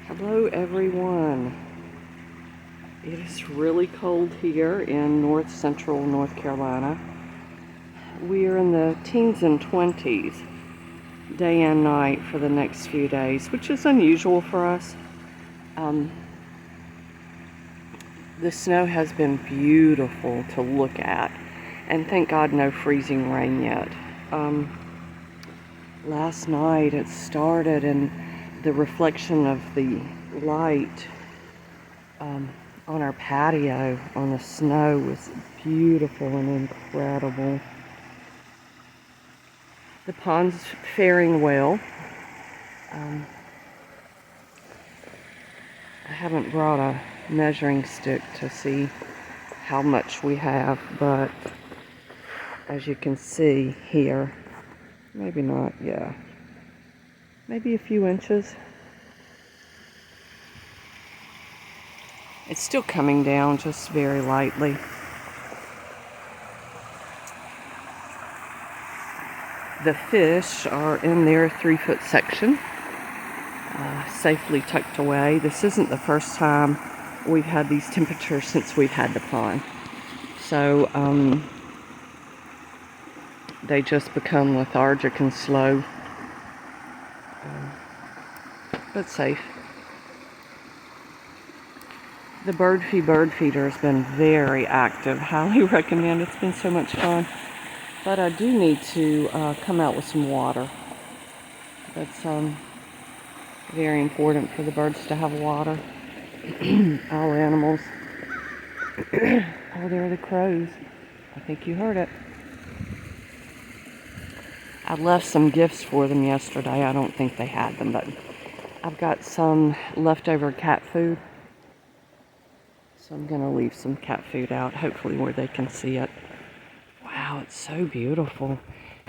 Hello everyone. It is really cold here in north central North Carolina. We are in the teens and 20s day and night for the next few days, which is unusual for us. The snow has been beautiful to look at, and thank God no freezing rain yet. Last night it started, and the reflection of the light on our patio on the snow was beautiful and incredible. The pond's faring well. I haven't brought a measuring stick to see how much we have, but as you can see here, maybe not, yeah, maybe a few inches. It's still coming down just very lightly. The fish are in their 3-foot section, safely tucked away. This isn't the first time we've had these temperatures since we've had the pond. So they just become lethargic and slow, but safe. The bird feeder has been very active. Highly recommend. It's been so much fun. But I do need to come out with some water. That's very important for the birds to have water. All animals. Oh, there are the crows. I think you heard it. I left some gifts for them yesterday. I don't think they had them, but I've got some leftover cat food. So I'm going to leave some cat food out, hopefully where they can see it. Wow, it's so beautiful.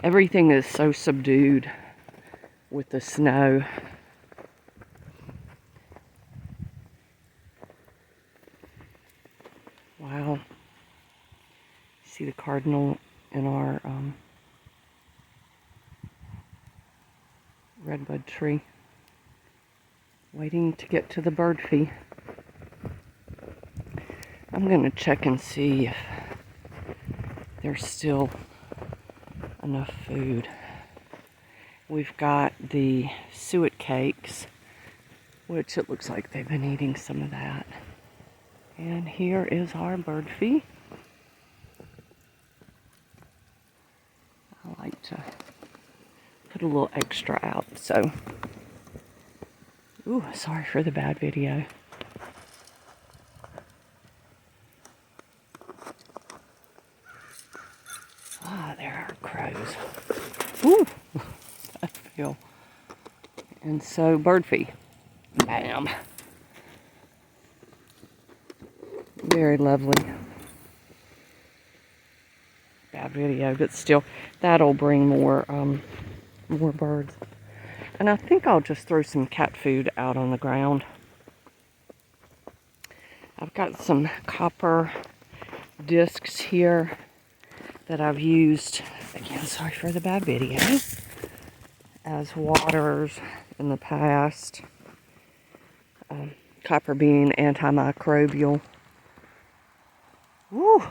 Everything is so subdued with the snow. Wow. See the cardinal in our redbud tree, waiting to get to the bird feed. I'm going to check and see if there's still enough food. We've got the suet cakes, which it looks like they've been eating some of that. And here is our bird feed. I like to put a little extra out, so. Ooh, sorry for the bad video. Ah, there are crows. Ooh, I feel. And so, bird feed. Bam. Very lovely. Bad video, but still, that'll bring more birds. And I think I'll just throw some cat food out on the ground. I've got some copper discs here that I've used, again, sorry for the bad video, as waters in the past. Copper being antimicrobial. Woo!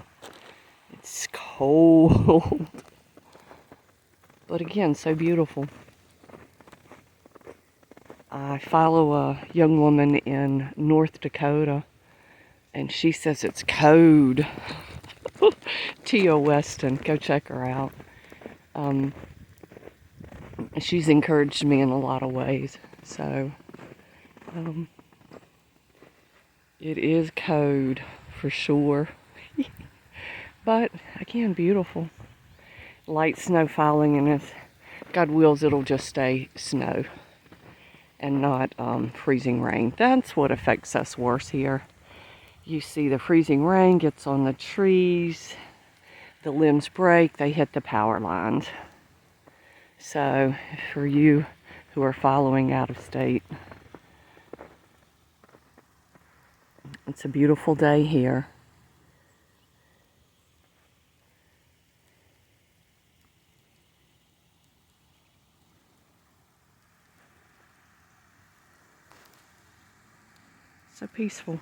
It's cold. But again, so beautiful. I follow a young woman in North Dakota, and she says it's code. Tia Weston, go check her out. She's encouraged me in a lot of ways, so it is code for sure. But again, beautiful. Light snow falling, and if God wills, it'll just stay snow and not freezing rain. That's what affects us worse here. You see the freezing rain gets on the trees, the limbs break, they hit the power lines. So for you who are following out of state, it's a beautiful day here. So peaceful.